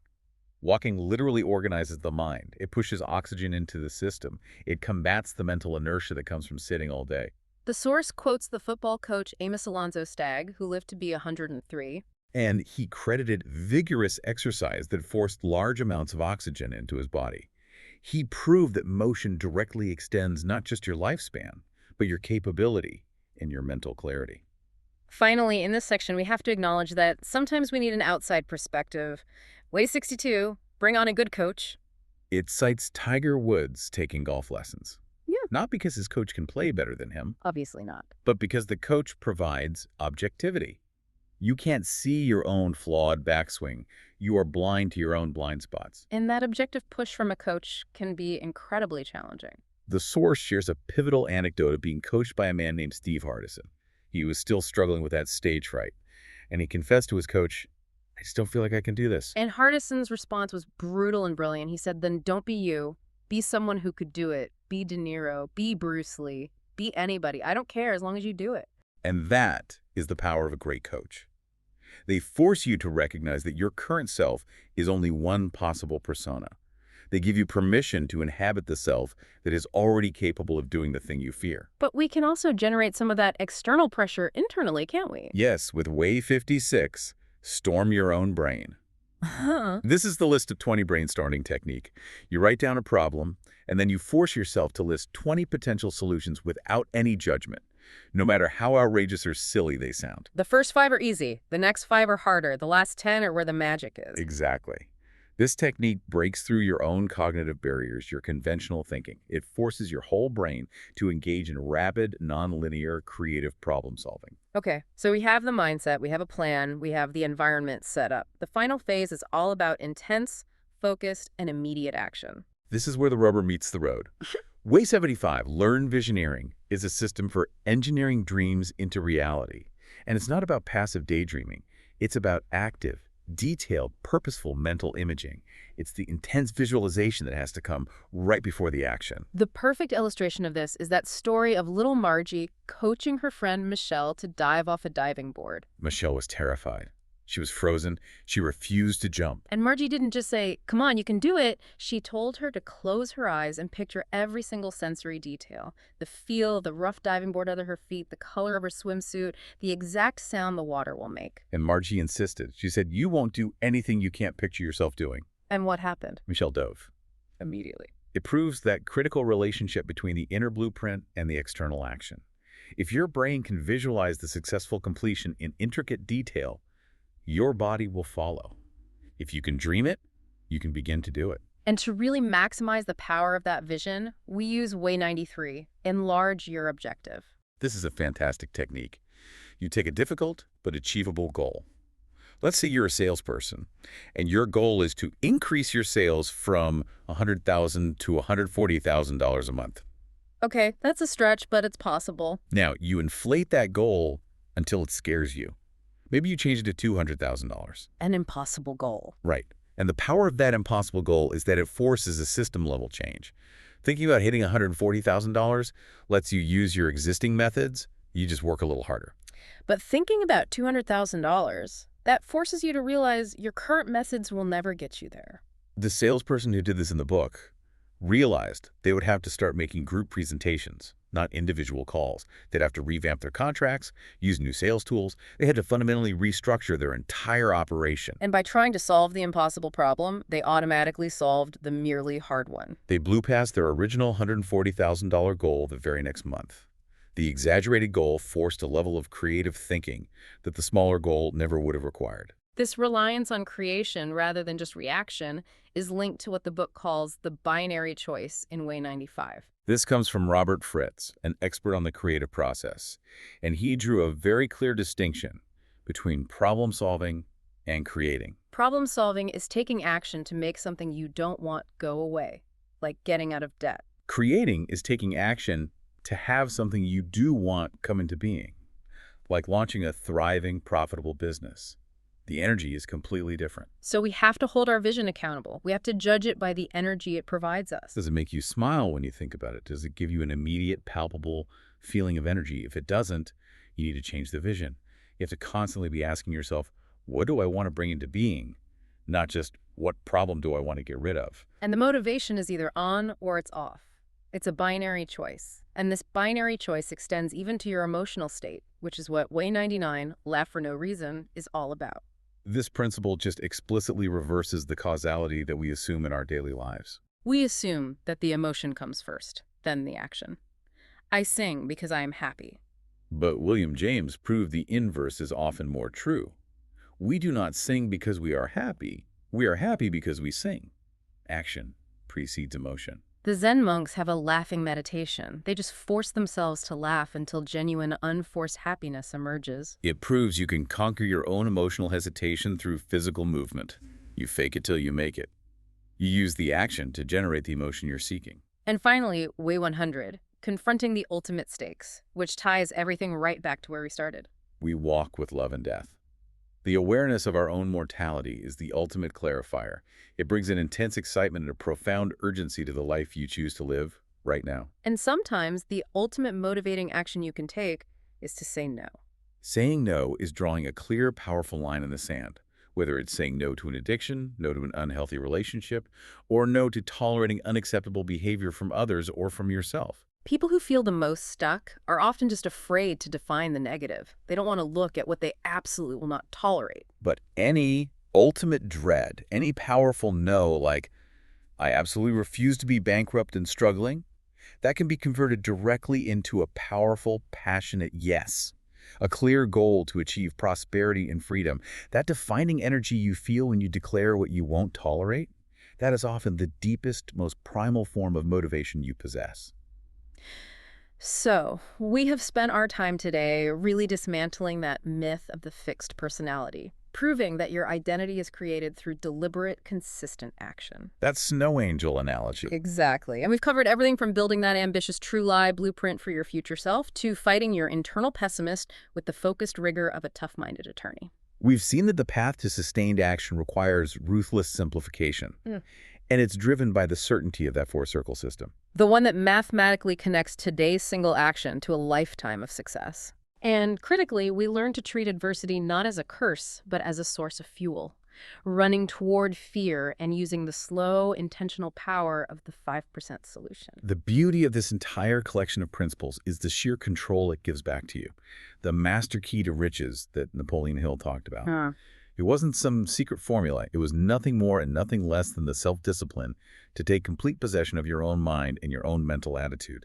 [SPEAKER 2] Walking literally organizes the mind. It pushes oxygen into the system. It combats the mental inertia that comes from sitting all day.
[SPEAKER 1] The source quotes the football coach Amos Alonzo Stagg, who lived to be 103.
[SPEAKER 2] And he credited vigorous exercise that forced large amounts of oxygen into his body. He proved that motion directly extends not just your lifespan, but your capability and your mental clarity.
[SPEAKER 1] Finally, in this section, we have to acknowledge that sometimes we need an outside perspective. Way 62, bring on a good coach.
[SPEAKER 2] It cites Tiger Woods taking golf lessons.
[SPEAKER 1] Yeah.
[SPEAKER 2] Not because his coach can play better than him,
[SPEAKER 1] Obviously not.
[SPEAKER 2] but because the coach provides objectivity. You can't see your own flawed backswing. You are blind to your own blind spots.
[SPEAKER 1] And that objective push from a coach can be incredibly challenging.
[SPEAKER 2] The source shares a pivotal anecdote of being coached by a man named Steve Hardison. He was still struggling with that stage fright, and he confessed to his coach, I just don't feel like I can do this.
[SPEAKER 1] And Hardison's response was brutal and brilliant. He said, then don't be you. Be someone who could do it. Be De Niro. Be Bruce Lee. Be anybody. I don't care as long as you do it.
[SPEAKER 2] And that is the power of a great coach. They force you to recognize that your current self is only one possible persona. They give you permission to inhabit the self that is already capable of doing the thing you fear.
[SPEAKER 1] But we can also generate some of that external pressure internally, can't we?
[SPEAKER 2] Yes, with Way 56, storm your own brain. This is the list of 20 brainstorming technique. You write down a problem, and then you force yourself to list 20 potential solutions without any judgment, no matter how outrageous or silly they sound.
[SPEAKER 1] The first 5 are easy. The next 5 are harder. The last 10 are where the magic is.
[SPEAKER 2] Exactly. This technique breaks through your own cognitive barriers, your conventional thinking. It forces your whole brain to engage in rapid, nonlinear, creative problem solving.
[SPEAKER 1] Okay, so we have the mindset, we have a plan, we have the environment set up. The final phase is all about intense, focused, and immediate action.
[SPEAKER 2] This is where the rubber meets the road. Way 75, Learn Visioneering, is a system for engineering dreams into reality. And it's not about passive daydreaming. It's about active, detailed, purposeful mental imaging. It's the intense visualization that has to come right before the action.
[SPEAKER 1] The perfect illustration of this is that story of little Margie coaching her friend Michelle to dive off a diving board.
[SPEAKER 2] Michelle was terrified. She was frozen. She refused to jump.
[SPEAKER 1] And Margie didn't just say, come on, you can do it. She told her to close her eyes and picture every single sensory detail. The feel of the rough diving board under her feet, the color of her swimsuit, the exact sound the water will make.
[SPEAKER 2] And Margie insisted. She said, you won't do anything you can't picture yourself doing.
[SPEAKER 1] And what happened?
[SPEAKER 2] Michelle dove.
[SPEAKER 1] Immediately.
[SPEAKER 2] It proves that critical relationship between the inner blueprint and the external action. If your brain can visualize the successful completion in intricate detail, your body will follow. If you can dream it, you can begin to do it.
[SPEAKER 1] And to really maximize the power of that vision, we use Way 93, enlarge your objective.
[SPEAKER 2] This is a fantastic technique. You take a difficult but achievable goal. Let's say you're a salesperson, and your goal is to increase your sales from $100,000 to $140,000 a month.
[SPEAKER 1] Okay, that's a stretch, but it's possible.
[SPEAKER 2] Now, you inflate that goal until it scares you. Maybe you change it to $200,000.
[SPEAKER 1] An impossible goal.
[SPEAKER 2] Right. And the power of that impossible goal is that it forces a system-level change. Thinking about hitting $140,000 lets you use your existing methods. You just work a little harder.
[SPEAKER 1] But thinking about $200,000, that forces you to realize your current methods will never get you there.
[SPEAKER 2] The salesperson who did this in the book realized they would have to start making group presentations, not individual calls. They'd have to revamp their contracts, use new sales tools. They had to fundamentally restructure their entire operation.
[SPEAKER 1] And by trying to solve the impossible problem, they automatically solved the merely hard one.
[SPEAKER 2] They blew past their original $140,000 goal the very next month. The exaggerated goal forced a level of creative thinking that the smaller goal never would have required.
[SPEAKER 1] This reliance on creation rather than just reaction is linked to what the book calls the binary choice in Way 95.
[SPEAKER 2] This comes from Robert Fritz, an expert on the creative process, and he drew a very clear distinction between problem solving and creating.
[SPEAKER 1] Problem solving is taking action to make something you don't want go away, like getting out of debt.
[SPEAKER 2] Creating is taking action to have something you do want come into being, like launching a thriving, profitable business. The energy is completely different.
[SPEAKER 1] So we have to hold our vision accountable. We have to judge it by the energy it provides us.
[SPEAKER 2] Does it make you smile when you think about it? Does it give you an immediate, palpable feeling of energy? If it doesn't, you need to change the vision. You have to constantly be asking yourself, what do I want to bring into being? Not just, what problem do I want to get rid of?
[SPEAKER 1] And the motivation is either on or it's off. It's a binary choice. And this binary choice extends even to your emotional state, which is what Way 99, Laugh for No Reason, is all about.
[SPEAKER 2] This principle just explicitly reverses the causality that we assume in our daily lives.
[SPEAKER 1] We assume that the emotion comes first, then the action. I sing because I am happy.
[SPEAKER 2] But William James proved the inverse is often more true. We do not sing because we are happy. We are happy because we sing. Action precedes emotion.
[SPEAKER 1] The Zen monks have a laughing meditation. They just force themselves to laugh until genuine, unforced happiness emerges.
[SPEAKER 2] It proves you can conquer your own emotional hesitation through physical movement. You fake it till you make it. You use the action to generate the emotion you're seeking.
[SPEAKER 1] And finally, Way 100, confronting the ultimate stakes, which ties everything right back to where we started.
[SPEAKER 2] We walk with love and death. The awareness of our own mortality is the ultimate clarifier. It brings an intense excitement and a profound urgency to the life you choose to live right now.
[SPEAKER 1] And sometimes the ultimate motivating action you can take is to say no.
[SPEAKER 2] Saying no is drawing a clear, powerful line in the sand. Whether it's saying no to an addiction, no to an unhealthy relationship, or no to tolerating unacceptable behavior from others or from yourself.
[SPEAKER 1] People who feel the most stuck are often just afraid to define the negative. They don't want to look at what they absolutely will not tolerate.
[SPEAKER 2] But any ultimate dread, any powerful no, like, I absolutely refuse to be bankrupt and struggling, that can be converted directly into a powerful, passionate yes. A clear goal to achieve prosperity and freedom. That defining energy you feel when you declare what you won't tolerate, that is often the deepest, most primal form of motivation you possess.
[SPEAKER 1] So, we have spent our time today really dismantling that myth of the fixed personality, proving that your identity is created through deliberate, consistent action.
[SPEAKER 2] That snow angel analogy.
[SPEAKER 1] Exactly. And we've covered everything from building that ambitious true lie blueprint for your future self to fighting your internal pessimist with the focused rigor of a tough-minded attorney.
[SPEAKER 2] We've seen that the path to sustained action requires ruthless simplification. And it's driven by the certainty of that four-circle system.
[SPEAKER 1] The one that mathematically connects today's single action to a lifetime of success. And critically, we learn to treat adversity not as a curse, but as a source of fuel, running toward fear and using the slow, intentional power of the 5% solution.
[SPEAKER 2] The beauty of this entire collection of principles is the sheer control it gives back to you, the master key to riches that Napoleon Hill talked about. It wasn't some secret formula. It was nothing more and nothing less than the self-discipline to take complete possession of your own mind and your own mental attitude.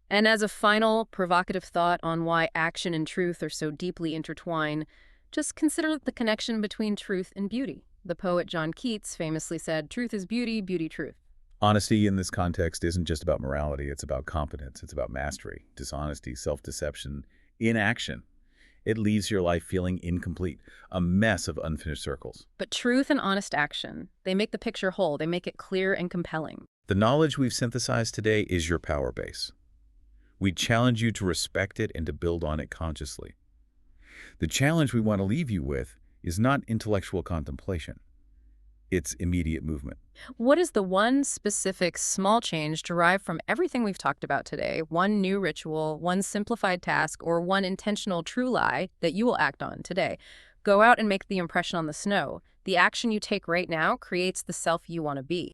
[SPEAKER 1] And as a final, provocative thought on why action and truth are so deeply intertwined, just consider the connection between truth and beauty. The poet John Keats famously said, "Truth is beauty, beauty truth."
[SPEAKER 2] Honesty in this context isn't just about morality. It's about competence. It's about mastery, dishonesty, self-deception in action. It leaves your life feeling incomplete, a mess of unfinished circles.
[SPEAKER 1] But truth and honest action, they make the picture whole. They make it clear and compelling.
[SPEAKER 2] The knowledge we've synthesized today is your power base. We challenge you to respect it and to build on it consciously. The challenge we want to leave you with is not intellectual contemplation. It's immediate movement.
[SPEAKER 1] What is the one specific small change derived from everything we've talked about today? One new ritual, one simplified task, or one intentional true lie that you will act on today? Go out and make the impression on the snow. The action you take right now creates the self you want to be.